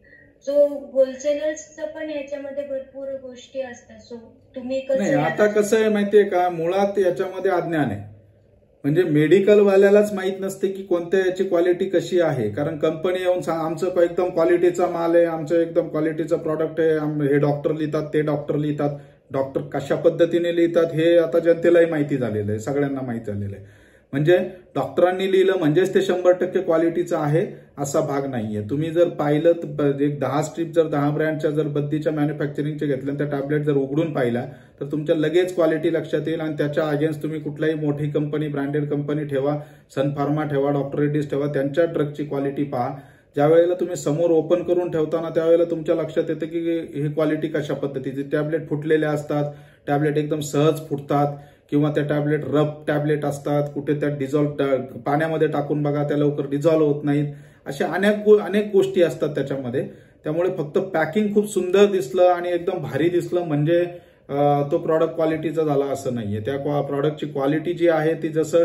सो होलसेलर्सचं पण याच्यामध्ये भरपूर गोष्टी असतात. सो तुम्ही नाही, आता कसं आहे माहितीये का, मुळात याच्यामध्ये अज्ञान आहे. म्हणजे मेडिकल वाल्यालाच माहित नसते की कोणत्या याची क्वालिटी कशी आहे. कारण कंपनी येऊन आमचं एकदम क्वालिटीचा माल आहे, आमचं एकदम क्वालिटीचं प्रॉडक्ट आहे, हे डॉक्टर लिहितात, ते डॉक्टर लिहितात. डॉक्टर कशा पद्धतीने लिहितात हे आता जनतेलाही माहिती झालेलं आहे, सगळ्यांना माहिती झालेलं आहे. म्हणजे डॉक्टरांनी लिहिलं म्हणजेच ते 100% क्वालिटीचं आहे असा भाग नाहीये. तुम्ही जर पाहिलं तर एक 10 स्ट्रीप जर 10 ब्रँडच्या जर बद्दीच्या मॅन्युफॅक्चरिंगचे घेतल्या त्या टॅबलेट जर उघडून पाहिला तर तुमच्या लगेच क्वालिटी लक्षात येईल आणि त्याच्या अगेन्स्ट तुम्ही कुठलाही मोठी कंपनी, ब्रँडेड कंपनी ठेवा, सन फार्मा ठेवा, डॉक्टर रेड्डीज ठेवा, त्यांच्या ड्रगची क्वालिटी पहा. ज्या वेळेला तुम्ही समोर ओपन करून ठेवताना त्यावेळेला तुमच्या लक्षात येतं की ही क्वालिटी कशा पद्धतीची. टॅबलेट फुटलेले असतात, टॅबलेट एकदम सहज फुटतात, किंवा त्या टॅबलेट रफ टॅबलेट असतात, कुठे त्या डिझॉल्व्ह पाण्यामध्ये टाकून बघा त्या लवकर डिझॉल्व्ह होत नाहीत. अशा अनेक गोष्टी असतात त्याच्यामध्ये. त्यामुळे फक्त पॅकिंग खूप सुंदर दिसलं आणि एकदम भारी दिसलं म्हणजे तो प्रॉडक्ट क्वालिटीचा झाला असं नाहीये. त्या प्रॉडक्टची क्वालिटी जी आहे ती जसं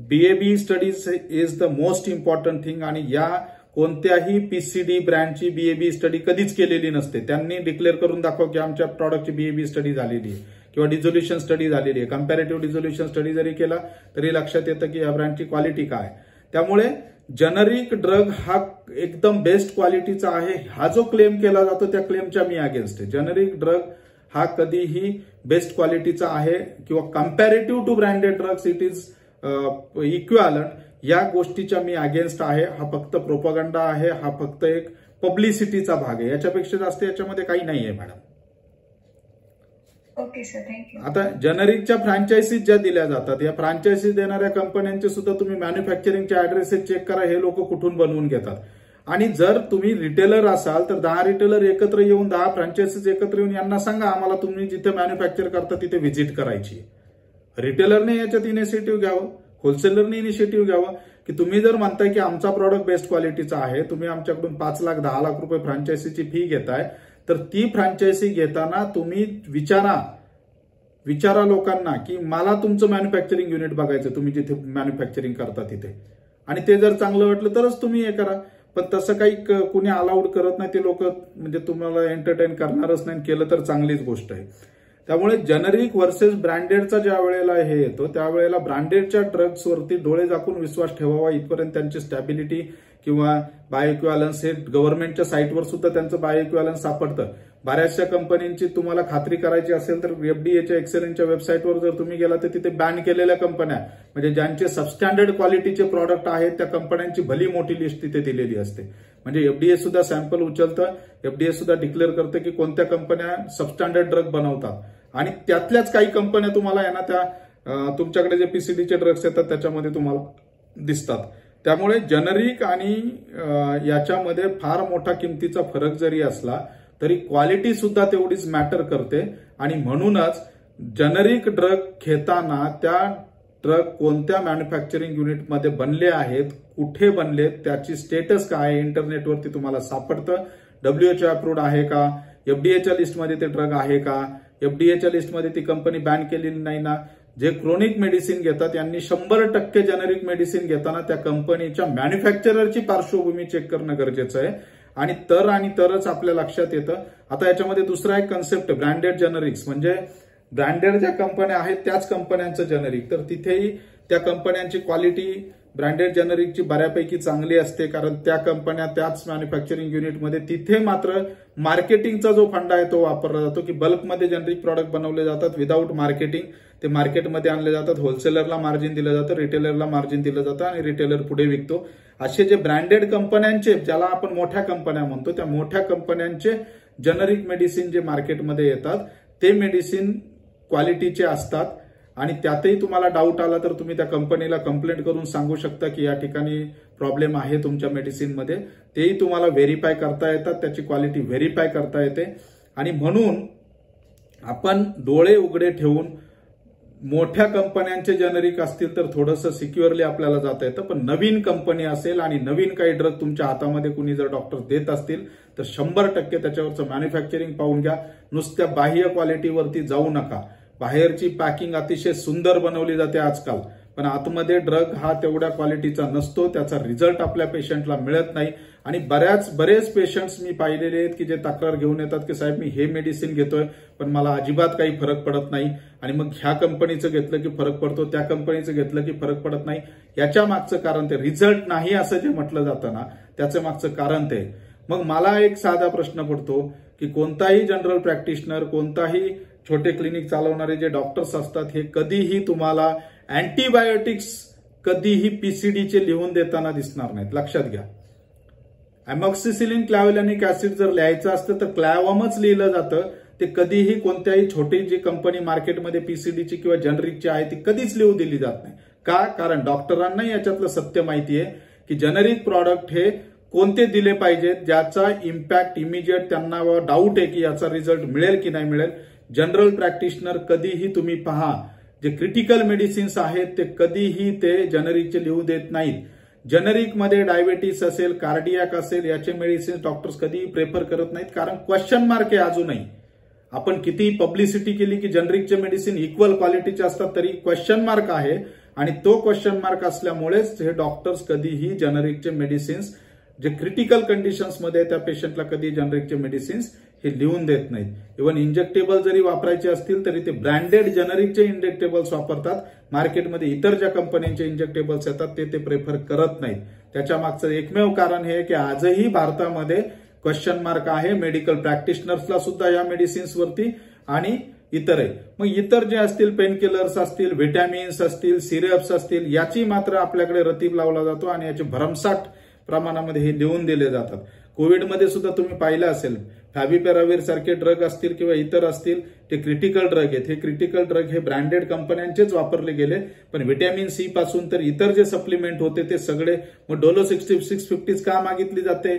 BAB studies is the most important thing. आणि या कोणत्याही PCD ब्रँडची BAB स्टडी कधीच केलेली नसते. त्यांनी डिक्लेअर करून दाखव की आमच्या प्रॉडक्टची BAB स्टडी झालेली आहे किंवा डिझोल्युशन स्टडी झालेली आहे. कम्पॅरेटिव्ह डिझोल्युशन स्टडी जरी केला तरी लक्षात येतं की या ब्रँडची क्वालिटी काय. त्यामुळे जनरिक ड्रग हा एकदम बेस्ट क्वालिटीचा आहे हा जो क्लेम केला जातो त्या क्लेमच्या मी अगेन्स्ट आहे. जनरिक ड्रग हा कधीही बेस्ट क्वालिटीचा आहे किंवा comparative to branded drugs it is equivalent, या गोष्टीच्या मी अगेन्स्ट आहे. हा फक्त प्रोपगंडा आहे, हा फक्त एक पब्लिसिटीचा भाग आहे. याच्यापेक्षा जास्त याच्यामध्ये काही नाही आहे मॅडम. Okay sir, thank you. आता जनरिकच्या फ्रँचायझीज ज्या दिल्या जातात, या फ्रँचायझीज देणाऱ्या कंपन्यांचे सुद्धा तुम्ही मॅन्युफॅक्चरिंगचे ऍड्रेसेस चेक करा, हे लोक कुठून बनवून घेतात. आणि जर तुम्ही रिटेलर असाल तर 10 रिटेलर एकत्र येऊन, 10 फ्रँचायझीज एकत्र येऊन यांना सांगा आम्हाला तुम्ही जिथे मॅन्युफॅक्चर करता तिथे व्हिजिट करायची. रिटेलरने याच्यात इनिशिएटिव्ह घ्यावं, होलसेलरने इनिशिएटिव्ह घ्यावं की तुम्ही जर म्हणताय की आमचा प्रॉडक्ट बेस्ट क्वालिटीचा आहे, तुम्ही आमच्याकडून 5 लाख 10 लाख रुपये फ्रँचायझीची फी घेताय, तर ती फ्रँचायझी घेताना तुम्ही विचारा लोकांना की मला तुमचं मॅन्युफॅक्चरिंग युनिट बघायचं, तुम्ही जिथे मॅन्युफॅक्चरिंग करता तिथे. आणि ते जर चांगलं वाटलं तरच तुम्ही हे करा. पण तसं काही कुणी अलाउड करत नाही. ते लोक म्हणजे तुम्हाला एंटरटेन करणारच नाही, केलं तर चांगलीच गोष्ट आहे. त्यामुळे जनरिक व्हर्सेस ब्रँडेडचा ज्या वेळेला हे येतो त्यावेळेला ब्रँडेडच्या ड्रग्सवरती डोळे झाकून विश्वास ठेवावा. इथपर्यंत त्यांची स्टॅबिलिटी किंवा बायोइक्विव्हॅलन्स हे गव्हर्नमेंटच्या साईटवर सुद्धा त्यांचं बायोइक्विव्हॅलन्स सापडतं. बऱ्याचशा कंपन्यांची तुम्हाला खात्री करायची असेल तर FDAच्या एक्सेलन्सच्या वेबसाईटवर जर तुम्ही गेला तर तिथे बॅन केलेल्या कंपन्या म्हणजे ज्यांचे सबस्टँडर्ड क्वालिटीचे प्रॉडक्ट आहेत त्या कंपन्यांची भली मोठी लिस्ट तिथे दिलेली असते. म्हणजे FDA सुद्धा सॅम्पल उचलतं, FDA सुद्धा डिक्लेअर करतं की कोणत्या कंपन्या सबस्टँडर्ड ड्रग बनवतात आणि त्यातल्याच काही कंपन्या तुम्हाला आहे ना त्या तुमच्याकडे जे PCDचे ड्रग्स येतात त्याच्यामध्ये तुम्हाला दिसतात. त्यामुळे जनरिक आणि याच्यामध्ये फार मोठा किमतीचा फरक जरी असला तरी क्वालिटी सुद्धा तेवढीच मॅटर करते. आणि म्हणूनच जनरिक ड्रग घेताना त्या ड्रग कोणत्या मॅन्युफॅक्चरिंग युनिटमध्ये बनले आहेत, कुठे बनलेत, त्याची स्टेटस काय आहे इंटरनेटवरती तुम्हाला सापडतं. WHO अप्रूव्ड आहे का, FDAच्या लिस्टमध्ये ते ड्रग आहे का, FDAच्या लिस्टमध्ये ती कंपनी बॅन केलेली नाही ना. जे क्रोनिक मेडिसिन घेतात यांनी 100% जेनेरिक मेडिसिन घेताना त्या कंपनीच्या मॅन्युफॅक्चररची पार्श्वभूमी चेक करणं गरजेचं आहे. आणि तरच आपल्या लक्षात येतं. आता याच्यामध्ये दुसरा एक कन्सेप्ट ब्रँडेड जेनरिक्स, म्हणजे ब्रँडेड ज्या कंपन्या आहेत त्याच कंपन्यांचं जेनरिक. तर तिथेही त्या कंपन्यांची क्वालिटी ब्रँडेड जेनरिकची बऱ्यापैकी चांगली असते कारण त्या कंपन्या त्याच मॅन्युफॅक्चरिंग युनिटमध्ये. तिथे मात्र मार्केटिंगचा जो फंडा आहे तो वापरला जातो की बल्कमध्ये जेनरिक प्रॉडक्ट बनवले जातात विदाऊट मार्केटिंग. ते मार्केटमध्ये आणले जातात, होलसेलरला मार्जिन दिलं जातं, रिटेलरला मार्जिन दिलं जातं आणि रिटेलर पुढे विकतो. असे जे ब्रँडेड कंपन्यांचे, ज्याला आपण मोठ्या कंपन्या म्हणतो, त्या मोठ्या कंपन्यांचे जेनरिक मेडिसिन जे मार्केटमध्ये येतात ते मेडिसिन क्वालिटीचे असतात. आणि त्यातही तुम्हाला डाऊट आला तर तुम्ही त्या कंपनीला कंप्लेंट करून सांगू शकता की या ठिकाणी प्रॉब्लेम आहे तुमच्या मेडिसिनमध्ये. तेही तुम्हाला व्हेरीफाय करता येतात, त्याची क्वालिटी व्हेरीफाय करता येते. आणि म्हणून आपण डोळे उघडे ठेवून मोठ्या कंपन्यांचे जेनरिक असतील तर थोडंसं सिक्युअरली आपल्याला जाता येतं, पण नवीन कंपनी असेल आणि नवीन काही ड्रग तुमच्या हातामध्ये कुणी जर डॉक्टर देत असतील तर 100% त्याच्यावरचं मॅन्युफॅक्चरिंग पाहून घ्या. नुसत्या बाह्य क्वालिटीवरती जाऊ नका. बाहेरची पॅकिंग अतिशय सुंदर बनवली जाते आजकाल, पण आतमध्ये ड्रग हा तेवढ्या क्वालिटीचा नसतो, त्याचा रिझल्ट आपल्या पेशंटला मिळत नाही. आणि बरेच पेशंट्स मी पाहिलेले आहेत की जे तक्रार घेऊन येतात की साहेब मी हे मेडिसिन घेतोय पण मला अजिबात काही फरक पडत नाही, आणि मग ह्या कंपनीचं घेतलं की फरक पडतो, त्या कंपनीचं घेतलं की फरक पडत नाही. याच्या मागचं कारण ते रिझल्ट नाही असं जे म्हटलं जातं ना, त्याचं मागचं कारण ते. मग मला एक साधा प्रश्न पडतो की कोणताही जनरल प्रॅक्टिशनर, कोणताही छोटे क्लिनिक चालवणारे जे डॉक्टर्स असतात हे कधीही तुम्हाला अँटीबायोटिक्स कधीही पीसीडीचे लिहून देताना दिसणार नाहीत. लक्षात घ्या. अमॉक्सिसिलिन क्लॅव्हलॅनिक ऍसिड जर लिहायचं असतं तर क्लॅव्हमच लिहिलं जातं. ते कधीही कोणत्याही छोटी जी कंपनी मार्केटमध्ये पीसीडीची किंवा जनरिकची आहे ती कधीच लिहू दिली जात नाही. का? कारण डॉक्टरांना याच्यातलं सत्य माहिती आहे की जनरिक प्रॉडक्ट हे कोणते दिले पाहिजेत ज्याचा इम्पॅक्ट इमिजिएट त्यांना डाऊट आहे की याचा रिझल्ट मिळेल की नाही मिळेल. जनरल प्रॅक्टिशनर कधीही तुम्ही पहा जे क्रिटिकल मेडिसिन्स आहेत ते कधीही ते जनरिकचे लिहू देत नाहीत. जनरिकमध्ये डायबिटीस असेल, कार्डियाक असेल याचे मेडिसिन्स डॉक्टर्स कधीही प्रेफर करत नाहीत, कारण क्वेश्चन मार्क आहे अजूनही. आपण कितीही पब्लिसिटी केली की जनरिकचे मेडिसिन इक्वल क्वालिटीचे असतात तरी क्वेश्चन मार्क आहे, आणि तो क्वेश्चन मार्क असल्यामुळेच हे डॉक्टर्स कधीही जनरिकचे मेडिसिन्स जे क्रिटिकल कंडिशन्समध्ये त्या पेशंटला कधी जनरिकचे मेडिसिन्स हे लिहून देत नाहीत. इव्हन इंजेक्टेबल जरी वापरायचे असतील तरी ते ब्रँडेड जनरिकचे इंजेक्टेबल्स वापरतात. मार्केटमध्ये इतर ज्या कंपन्यांचे इंजेक्टेबल्स येतात ते प्रेफर करत नाहीत. त्याच्या मागचं एकमेव कारण हे की आजही भारतामध्ये क्वेश्चन मार्क आहे मेडिकल प्रॅक्टिशनर्सला सुद्धा या मेडिसिन्सवरती आणि इतरही. मग इतर जे असतील पेन किलर्स असतील, व्हिटॅमिन्स असतील, सिरप्स असतील याची मात्र आपल्याकडे रतीब लावला जातो आणि याचे भरमसाठ प्रमाणामध्ये हे लिहून दिले जातात. कोविडमध्ये सुद्धा तुम्ही पाहिलं असेल फॅव्हिपिराविर सारखे ड्रग असतील किंवा इतर असतील ते क्रिटिकल ड्रग आहेत. हे क्रिटिकल ड्रग हे ब्रँडेड कंपन्यांचेच वापरले गेले, पण व्हिटॅमिन सी पासून तर इतर जे सप्लिमेंट होते ते सगळे. मग डोलो 650 का मागितली जाते?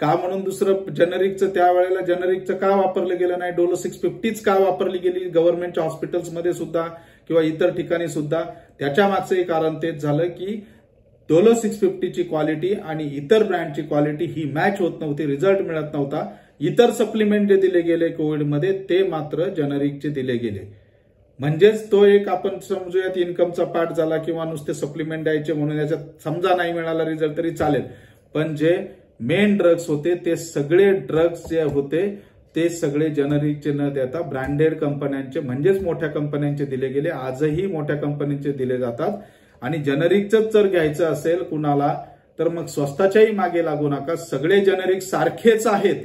का म्हणून दुसरं जनरिकचं त्यावेळेला जनरिकचं का वापरलं गेलं नाही? डोलो 650 का वापरली गेली गव्हर्नमेंटच्या हॉस्पिटल्समध्ये सुद्धा किंवा इतर ठिकाणी सुद्धा? त्याच्या मागचं कारण तेच झालं की डोलो 650ची क्वालिटी आणि इतर ब्रँडची क्वालिटी ही मॅच होत नव्हती, रिझल्ट मिळत नव्हता. इतर सप्लिमेंट जे दिले गेले कोविडमध्ये ते मात्र जनरिकचे दिले गेले. म्हणजेच तो एक आपण समजूयात इन्कमचा पार्ट झाला किंवा नुसते सप्लिमेंट द्यायचे म्हणून याच्यात समजा नाही मिळाला रिझल्ट तरी चालेल, पण जे मेन ड्रग्स होते ते सगळे ड्रग्स जे होते ते सगळे जनरिकचे न देता ब्रँडेड कंपन्यांचे म्हणजेच मोठ्या कंपन्यांचे दिले गेले. आजही मोठ्या कंपन्यांचे दिले जातात. आणि जनरिकच जर घ्यायचं असेल कुणाला तर मग स्वस्ताच्याही मागे लागू नका. सगळे जनरिक सारखेच आहेत.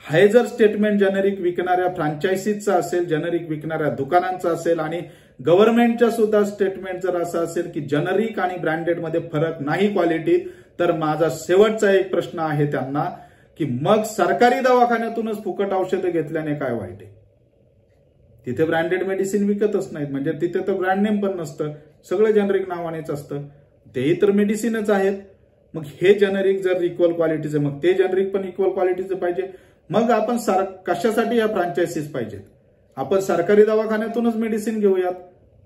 हे जर स्टेटमेंट जनरिक विकणाऱ्या फ्रँचायझीचं असेल, जनरिक विकणाऱ्या दुकानांचं असेल आणि गव्हर्नमेंटच्या सुद्धा स्टेटमेंट जर असं असेल की जनरिक आणि ब्रँडेडमध्ये फरक नाही क्वालिटीत, तर माझा शेवटचा एक प्रश्न आहे त्यांना की मग सरकारी दवाखान्यातूनच फुकट औषधं घेतल्याने काय वाईट आहे? तिथे ब्रँडेड मेडिसिन विकतच नाहीत, म्हणजे तिथे तर ब्रँड नेम पण नसतं, सगळं जनरिक नावानेच असतं. तेही तर मेडिसिनच आहेत. मग हे जनरिक जर इक्वल क्वालिटीचं, मग ते जनरिक पण इक्वल क्वालिटीचं पाहिजे. मग आपण कशासाठी या फ्रँचायझीज पाहिजेत? आपण सरकारी दवाखान्यातूनच मेडिसिन घेऊयात.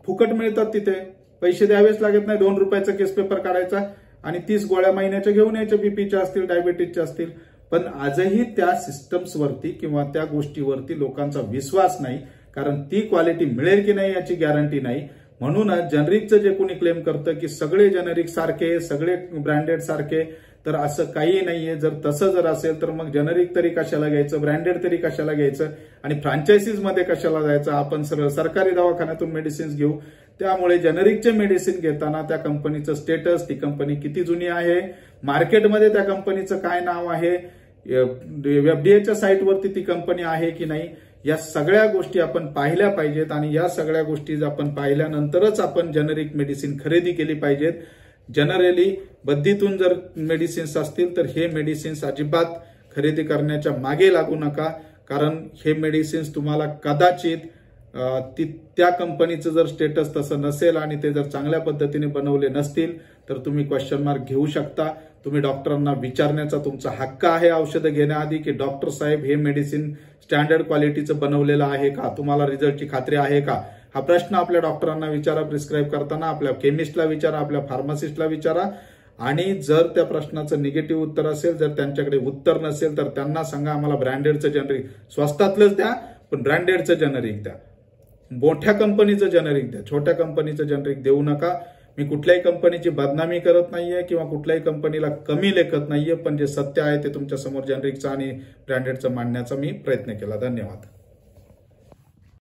फुकट मिळतात तिथे, पैसे द्यावेच लागत नाही. 2 रुपयाचा केस पेपर काढायचा आणि 30 गोळ्या महिन्याच्या घेऊन यायच्या, बीपीच्या असतील, डायबिटीजच्या असतील. पण आजही त्या सिस्टम्सवरती किंवा त्या गोष्टीवरती लोकांचा विश्वास नाही, कारण ती क्वालिटी मिळेल की नाही याची गॅरंटी नाही. म्हणूनच जनरिकचं जे कोणी क्लेम करतं की सगळे जनरिक सारखे, सगळे ब्रँडेड सारखे, तर असं काही नाहीये. जर तसं जर असेल तर मग जनरिक तरी कशाला घ्यायचं, ब्रँडेड तरी कशाला घ्यायचं आणि फ्रँचायझीजमध्ये कशाला जायचं? आपण सरकारी दवाखान्यातून मेडिसिन्स घेऊ. त्यामुळे जनरिकचे मेडिसिन घेताना त्या कंपनीचं स्टेटस, ती कंपनी किती जुनी आहे, मार्केटमध्ये त्या कंपनीचं काय नाव आहे, एफडीएच्या साईटवरती ती कंपनी आहे की नाही, या सगळ्या गोष्टी आपण पाहिल्या पाहिजेत. आणि या सगळ्या गोष्टी आपण पाहिल्यानंतरच आपण जनरिक मेडिसिन खरेदी केली पाहिजेत. जनरली बद्दीतून जर मेडिसिन्स असतील तर हे मेडिसिन्स अजिबात खरेदी करण्याच्या मागे लागू नका, कारण हे मेडिसिन्स तुम्हाला कदाचित त्या कंपनीचं जर स्टेटस तसं नसेल आणि ते जर चांगल्या पद्धतीने बनवले नसतील तर तुम्ही क्वेश्चन मार्क घेऊ शकता. तुम्ही डॉक्टरांना विचारण्याचा तुमचा हक्क आहे औषधं घेण्याआधी की डॉक्टर साहेब हे मेडिसिन स्टँडर्ड क्वालिटीचं बनवलेलं आहे का, तुम्हाला रिझल्टची खात्री आहे का. हा प्रश्न आपल्या डॉक्टरांना विचारा, प्रिस्क्राईब करताना आपल्या केमिस्टला विचारा, आपल्या फार्मासिस्टला विचारा. आणि जर त्या प्रश्नाचं निगेटिव्ह उत्तर असेल, जर त्यांच्याकडे उत्तर नसेल, तर त्यांना सांगा आम्हाला ब्रँडेडचं जेनरिक स्वस्तातलंच द्या, पण ब्रँडेडचं जेनरिक द्या. मोठ्या कंपनीचं जेनरिक द्या, छोट्या कंपनीचं जेनरिक देऊ नका. मी कुठल्याही कंपनीची बदनामी करत नाहीये किंवा कुठल्याही कंपनीला कमी लेखत नाहीये, पण जे सत्य आहे ते तुमच्या समोर जेनरिकचं आणि ब्रँडेडचं मांडण्याचा मी प्रयत्न केला. धन्यवाद.